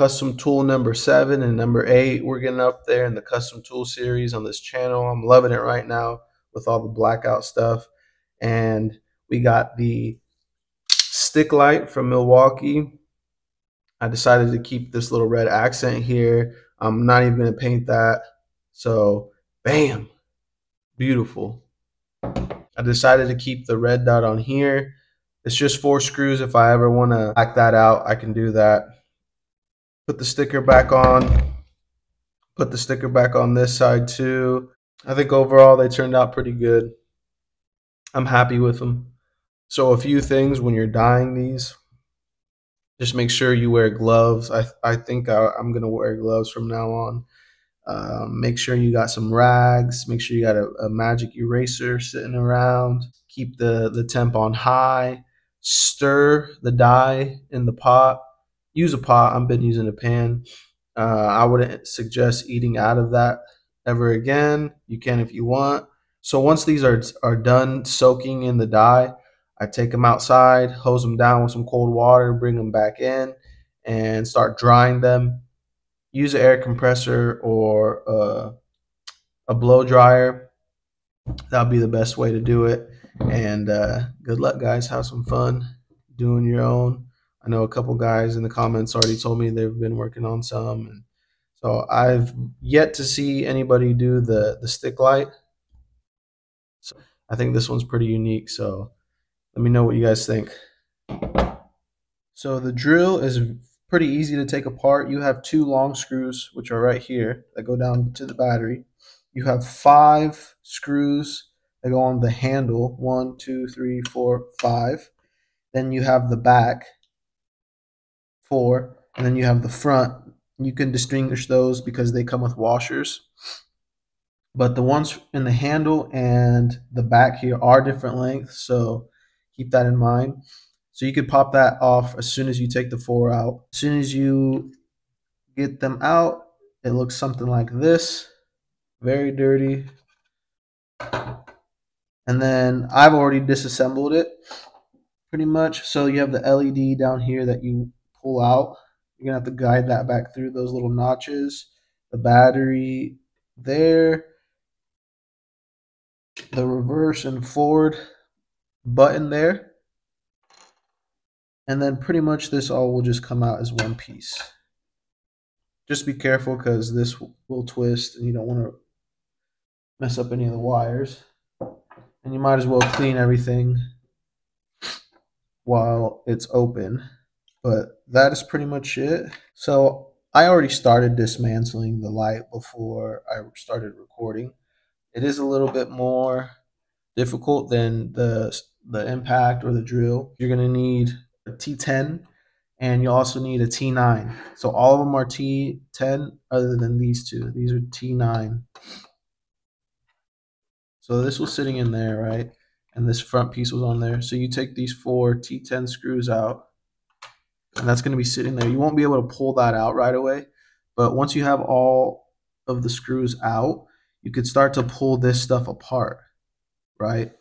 custom tool number 7 and number 8. We're getting up there in the custom tool series on this channel. I'm loving it right now with all the blackout stuff. And we got the stick light from Milwaukee. I decided to keep this little red accent here. I'm not even going to paint that. So, bam, beautiful. I decided to keep the red dot on here. It's just 4 screws. If I ever want to black that out, I can do that. Put the sticker back on. Put the sticker back on this side too. I think overall they turned out pretty good. I'm happy with them. So a few things when you're dyeing these, just make sure you wear gloves. I think I'm going to wear gloves from now on. Make sure you got some rags. Make sure you got a magic eraser sitting around. Keep the temp on high. Stir the dye in the pot. Use a pot. I've been using a pan. I wouldn't suggest eating out of that ever again. You can if you want. So once these are done soaking in the dye, I take them outside, hose them down with some cold water, bring them back in, and start drying them. Use an air compressor or a blow dryer. That'll be the best way to do it. And good luck, guys. Have some fun doing your own. I know a couple guys in the comments already told me they've been working on some. And so I've yet to see anybody do the stick light. So I think this one's pretty unique. So let me know what you guys think. So the drill is pretty easy to take apart. You have 2 long screws, which are right here, that go down to the battery. You have 5 screws that go on the handle. 1, 2, 3, 4, 5. Then you have the back, 4, and then you have the front. You can distinguish those because they come with washers. But the ones in the handle and the back here are different lengths, so keep that in mind. So you could pop that off as soon as you take the 4 out. As soon as you get them out, it looks something like this. Very dirty. And then I've already disassembled it pretty much. So you have the LED down here that you pull out. You're going to have to guide that back through those little notches. The battery there. The reverse and forward button there. And then pretty much this all will just come out as one piece. Just be careful because this will twist and you don't want to mess up any of the wires. And you might as well clean everything while it's open. But that is pretty much it. So I already started dismantling the light before I started recording. It is a little bit more difficult than the impact or the drill. You're going to need a T10 and you also need a T9. So all of them are T10 other than these two. These are T9. So this was sitting in there, right? And this front piece was on there. So you take these 4 T10 screws out, and that's going to be sitting there. You won't be able to pull that out right away, but once you have all of the screws out, you could start to pull this stuff apart, right?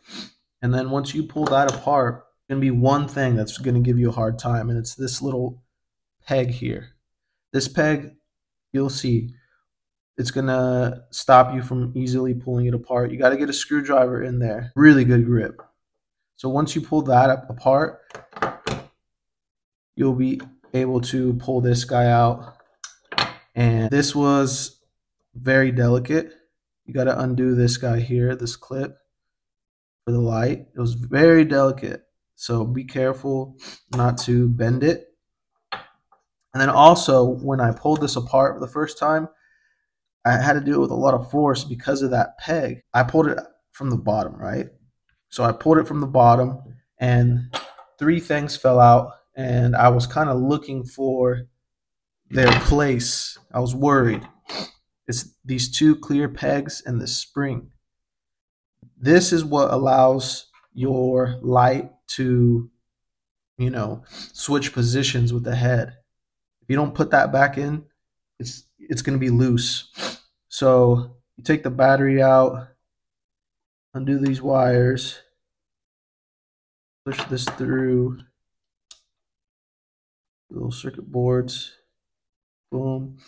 And then once you pull that apart, there's going to be one thing that's going to give you a hard time, and it's this little peg here. This peg, you'll see, it's going to stop you from easily pulling it apart. You got to get a screwdriver in there. Really good grip. So once you pull that apart, you'll be able to pull this guy out. And this was very delicate. You got to undo this guy here, this clip for the light. It was very delicate. So be careful not to bend it. And then also, when I pulled this apart for the first time, I had to do it with a lot of force because of that peg. I pulled it from the bottom, right? So I pulled it from the bottom and 3 things fell out, and I was kind of looking for their place. I was worried. It's these 2 clear pegs and this spring. This is what allows your light to, switch positions with the head. If you don't put that back in, it's going to be loose. So you take the battery out, undo these wires, push this through the little circuit boards, Boom.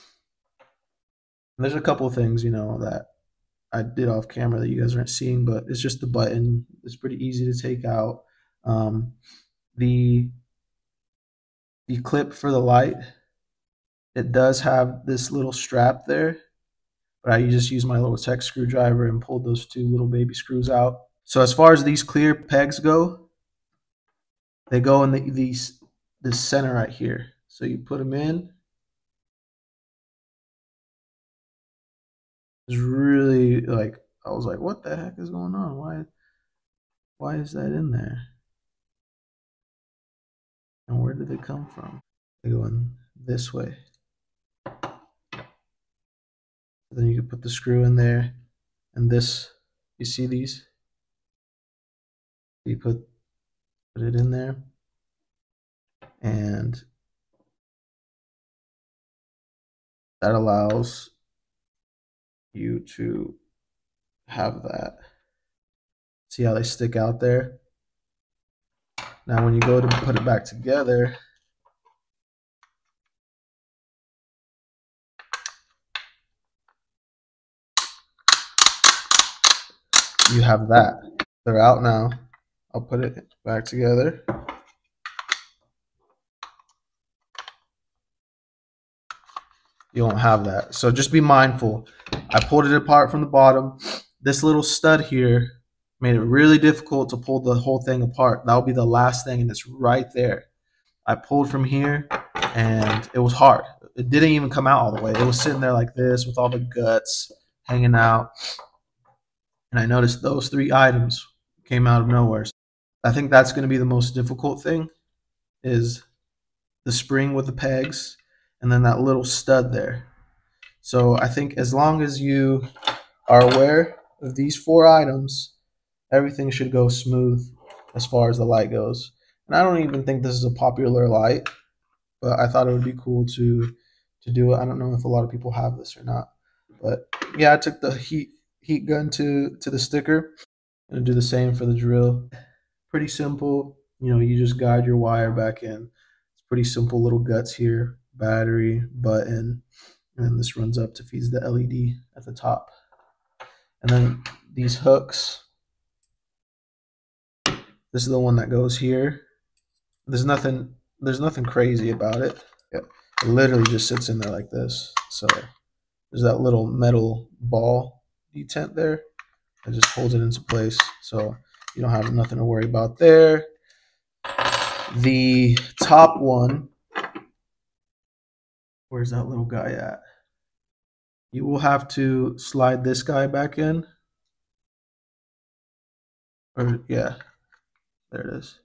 And there's a couple of things, that I did off camera that you guys aren't seeing, but it's just the button. It's pretty easy to take out. Um, the the clip for the light, it does have this little strap there, but I just use my little tech screwdriver and pulled those two little baby screws out. So as far as these clear pegs go, they go in this center right here. So you put them in. It's really like, I was like, what the heck is going on? Why is that in there? And where did they come from? They go in this way. Then you can put the screw in there, and this, you see these? You put it in there, and that allows you to have that. See how they stick out there? Now when you go to put it back together, you have that. They're out now. I'll put it back together. You won't have that. So just be mindful. I pulled it apart from the bottom. This little stud here made it really difficult to pull the whole thing apart. That'll be the last thing, and it's right there. I pulled from here, and it was hard. It didn't even come out all the way. It was sitting there like this with all the guts hanging out. And I noticed those three items came out of nowhere. I think that's going to be the most difficult thing, is the spring with the pegs and then that little stud there. So I think as long as you are aware of these four items, everything should go smooth as far as the light goes. And I don't even think this is a popular light, but I thought it would be cool to do it. I don't know if a lot of people have this or not, but yeah, I took the heat gun to the sticker. I'm gonna do the same for the drill. Pretty simple. You just guide your wire back in. It's pretty simple little guts here, battery, button, and then this runs up to feeds the LED at the top. And then these hooks, this is the one that goes here. There's nothing crazy about it. It literally just sits in there like this. So there's that little metal ball detent there that just holds it into place. So you don't have nothing to worry about there. The top one, where's that little guy at? You will have to slide this guy back in. Or yeah, there it is.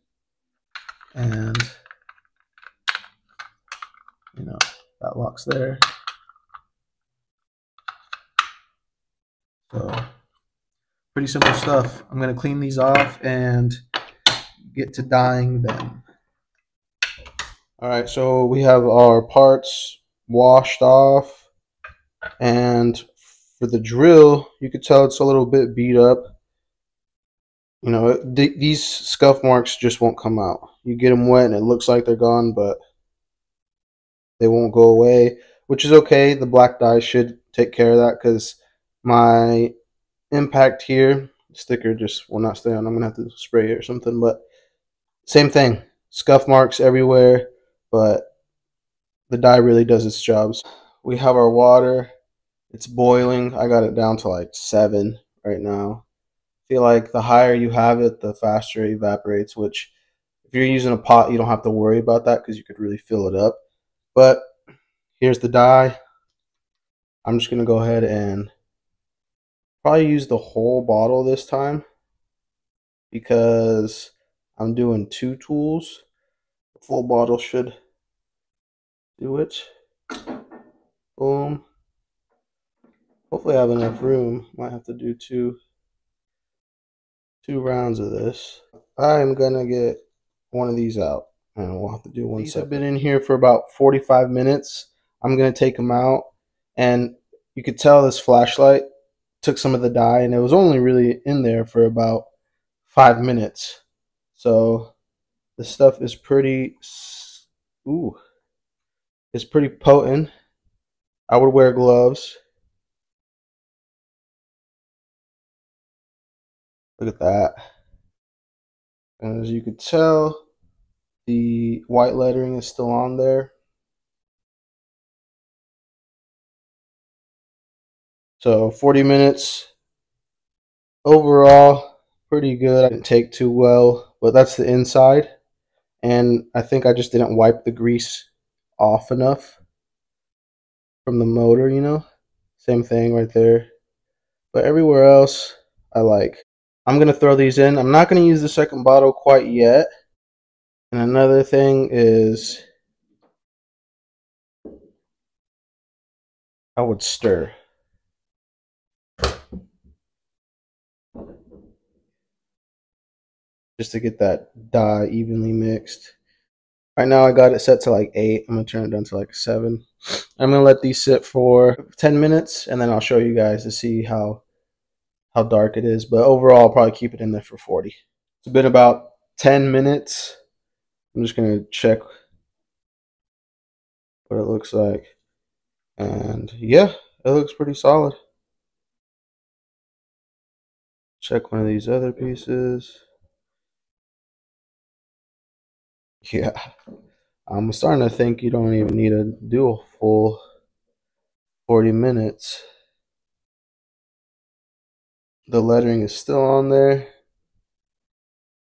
And that locks there. So pretty simple stuff. I'm gonna clean these off and get to dyeing them. All right, so we have our parts washed off, and for the drill, you could tell it's a little bit beat up. These scuff marks just won't come out. You get them wet and it looks like they're gone, but they won't go away, which is okay. The black dye should take care of that, because my impact here sticker just will not stay on. I'm gonna have to spray it or something, but same thing, scuff marks everywhere, but the dye really does its jobs. We have our water. It's boiling. I got it down to like 7 right now. I feel like the higher you have it, the faster it evaporates, which if you're using a pot, you don't have to worry about that because you could really fill it up. But here's the dye. I'm just going to go ahead and probably use the whole bottle this time, because I'm doing 2 tools. The full bottle should do it. Boom. Hopefully I have enough room. Might have to do two rounds of this. I'm gonna get one of these out, and we'll have to do one. These have been in here for about 45 minutes. I'm gonna take them out, and you could tell this flashlight took some of the dye, and it was only really in there for about 5 minutes. So this stuff is pretty, it's pretty potent. I would wear gloves. Look at that. And as you could tell, the white lettering is still on there. So 40 minutes overall, pretty good. I didn't take too well, but that's the inside. And I think I just didn't wipe the grease off enough from the motor, you know? Same thing right there. But everywhere else, I like. I'm going to throw these in. I'm not going to use the second bottle quite yet. And another thing is I would stir. Just to get that dye evenly mixed. Right now I got it set to like 8. I'm going to turn it down to like 7. I'm going to let these sit for 10 minutes and then I'll show you guys to see how dark it is. But overall, I'll probably keep it in there for 40. It's been about 10 minutes. I'm just going to check what it looks like. And yeah, it looks pretty solid. Check one of these other pieces. Yeah, I'm starting to think you don't even need to do a full 40 minutes. The lettering is still on there.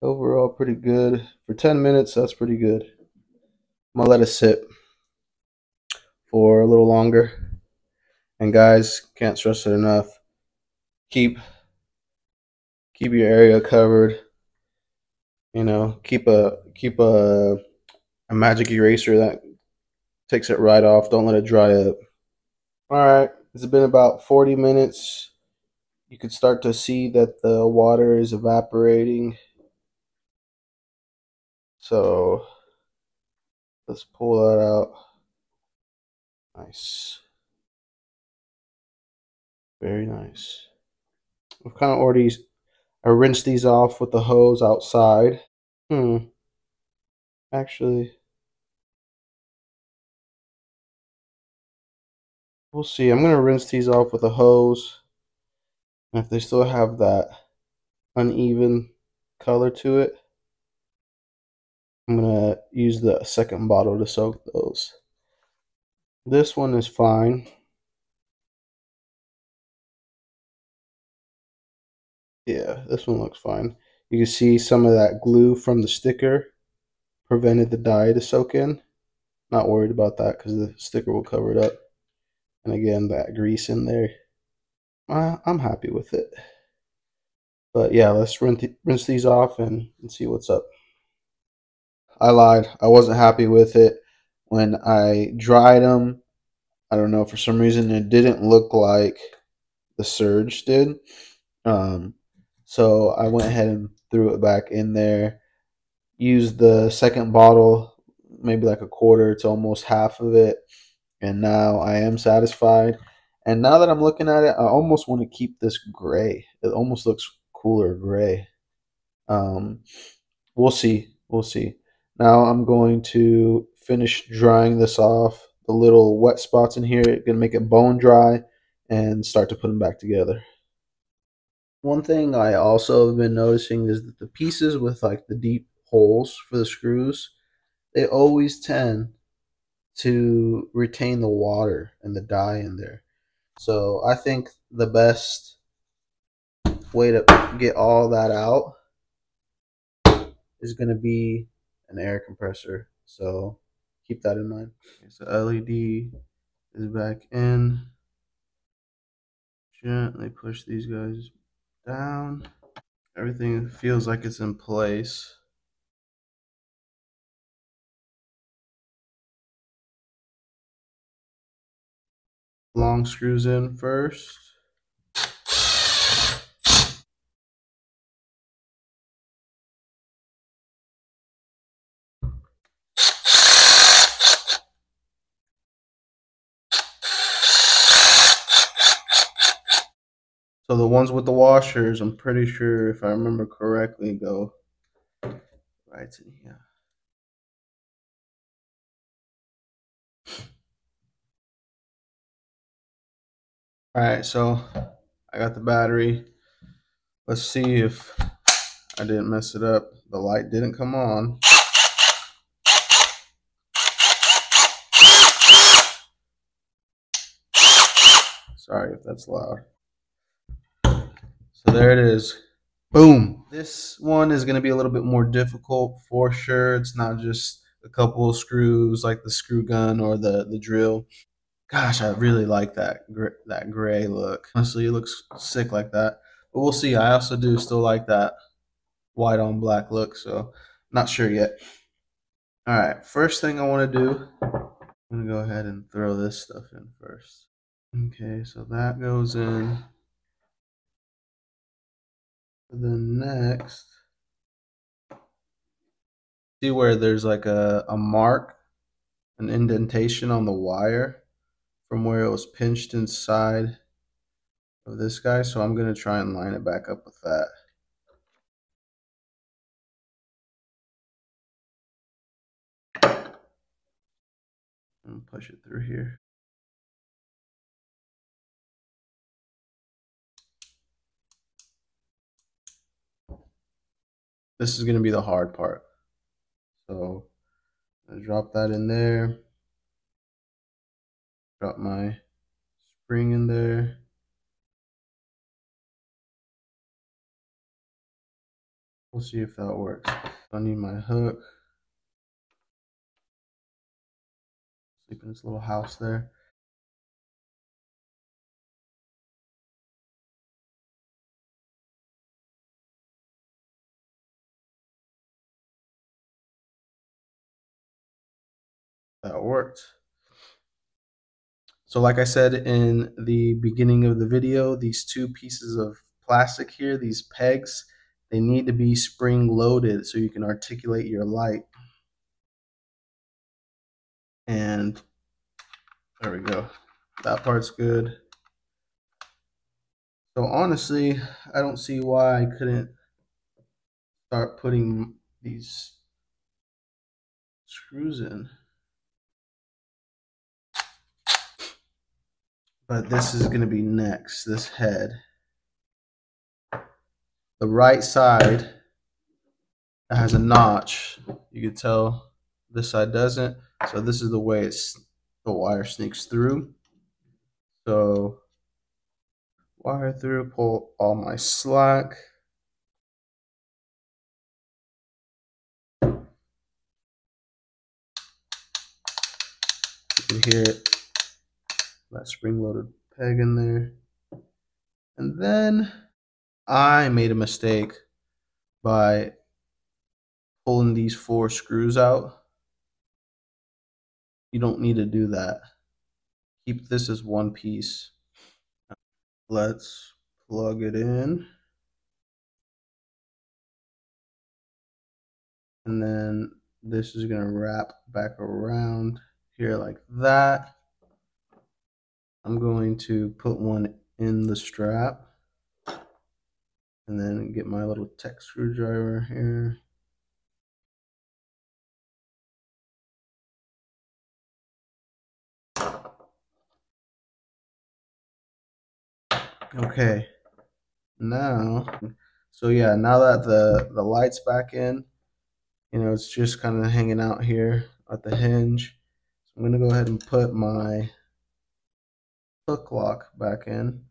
Overall, pretty good. For 10 minutes, that's pretty good. I'm going to let it sit for a little longer. And guys, can't stress it enough. Keep your area covered. You know, keep a magic eraser that takes it right off. Don't let it dry up. All right, it's been about 40 minutes. You could start to see that the water is evaporating. So let's pull that out. Nice. Very nice. I've kind of already I rinsed these off with the hose outside. Actually, we'll see. I'm going to rinse these off with a hose. And if they still have that uneven color to it, I'm going to use the second bottle to soak those. This one is fine. Yeah, this one looks fine. You can see some of that glue from the sticker prevented the dye to soak in. Not worried about that because the sticker will cover it up. And again, that grease in there. I'm happy with it. But yeah, let's rinse these off and see what's up. I lied. I wasn't happy with it. When I dried them, I don't know, for some reason it didn't look like the Surge did. Um, so I went ahead and threw it back in there. Used the second bottle, maybe like a quarter to almost half of it. And now I am satisfied. And now that I'm looking at it, I almost want to keep this gray. It almost looks cooler gray. Um, we'll see. We'll see. Now I'm going to finish drying this off. The little wet spots in here, going to make it bone dry and start to put them back together. One thing I also have been noticing is that the pieces with like the deep holes for the screws, they always tend to retain the water and the dye in there. So I think the best way to get all that out is going to be an air compressor. So keep that in mind. Okay, so LED is back in. Gently push these guys down. Everything feels like it's in place. Long screws in first. So the ones with the washers, I'm pretty sure, if I remember correctly, go right in here. All right, so I got the battery. Let's see if I didn't mess it up. The light didn't come on. Sorry if that's loud. So there it is. Boom. This one is going to be a little bit more difficult for sure. It's not just a couple of screws like the screw gun or the drill. Gosh, I really like that gray look. Honestly, it looks sick like that. But we'll see. I also do still like that white on black look, so not sure yet. All right, first thing I want to do, I'm going to go ahead and throw this stuff in first. Okay, so that goes in. Then next, see where there's like a mark, an indentation on the wire from where it was pinched inside of this guy. So I'm going to try and line it back up with that. And push it through here. This is going to be the hard part. So I drop that in there. Drop my spring in there. We'll see if that works. I need my hook. Sleep in this little house there. That worked. So like I said in the beginning of the video, these two pieces of plastic here, these pegs, they need to be spring loaded so you can articulate your light. And there we go. That part's good. So honestly, I don't see why I couldn't start putting these screws in. But this is going to be next, this head. The right side has a notch. You can tell this side doesn't. So this is the way the wire sneaks through. So wire through, pull all my slack. You can hear it, that spring-loaded peg in there. And then I made a mistake by pulling these 4 screws out. You don't need to do that. Keep this as one piece. Let's plug it in. And then this is going to wrap back around here like that. I'm going to put one in the strap and then get my little tech screwdriver here. Okay, now, so yeah, now that the light's back in, you know, it's just kind of hanging out here at the hinge. So I'm going to go ahead and put my hook lock back in.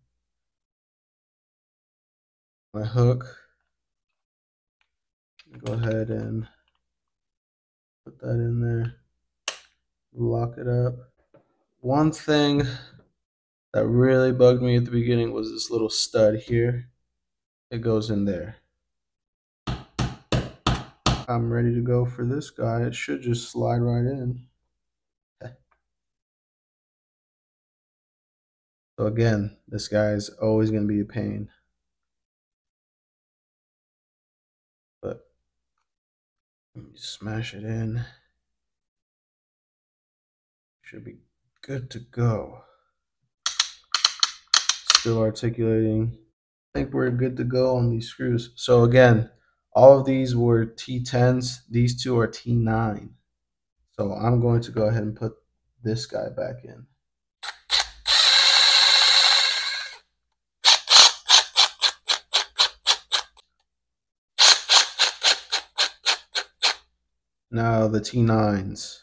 My hook. Go ahead and put that in there. Lock it up. One thing that really bugged me at the beginning was this little stud here. It goes in there. I'm ready to go for this guy. It should just slide right in. So again, this guy is always going to be a pain. But let me smash it in. Should be good to go. Still articulating. I think we're good to go on these screws. So again, all of these were T10s. These two are T9. So I'm going to go ahead and put this guy back in. Now the T9s.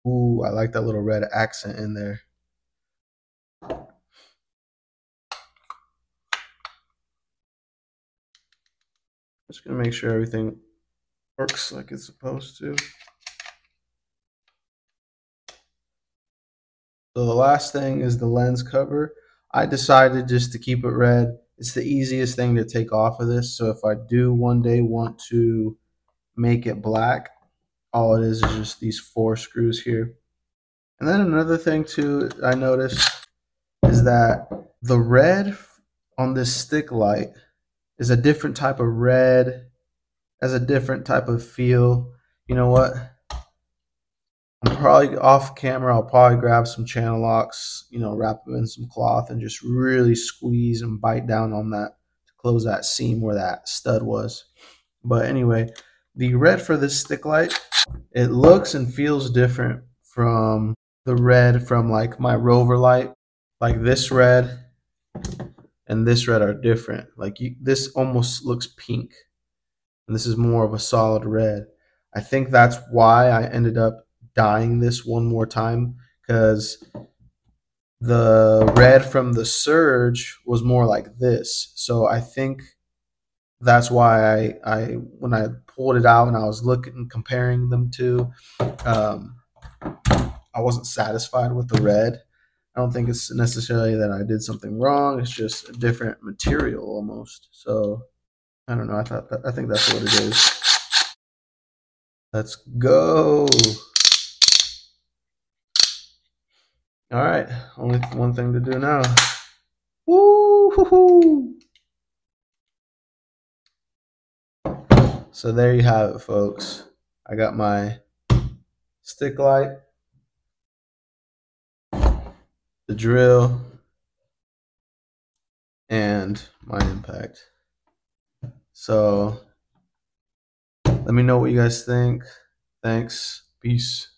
Ooh, I like that little red accent in there. Just gonna make sure everything works like it's supposed to. So the last thing is the lens cover. I decided just to keep it red. It's the easiest thing to take off of this. So if I do one day want to make it black, all it is just these 4 screws here. And then another thing too I noticed is that the red on this stick light is a different type of red, has a different type of feel. You know what? I'm probably off camera. I'll probably grab some channel locks, wrap them in some cloth and just really squeeze and bite down on that to close that seam where that stud was. But anyway, the red for this stick light, it looks and feels different from the red from like my rover light. Like this red and this red are different. This almost looks pink, and this is more of a solid red. I think that's why I ended up dyeing this one more time, because the red from the Surge was more like this. So I think that's why I when I pulled it out and I was looking comparing them to, um, I wasn't satisfied with the red. I don't think it's necessarily that I did something wrong. It's just a different material almost. So I don't know. I think that's what it is. Let's go. All right. Only one thing to do now. Woo-hoo-hoo. So there you have it, folks. I got my stick light, the drill, and my impact. So let me know what you guys think. Thanks. Peace.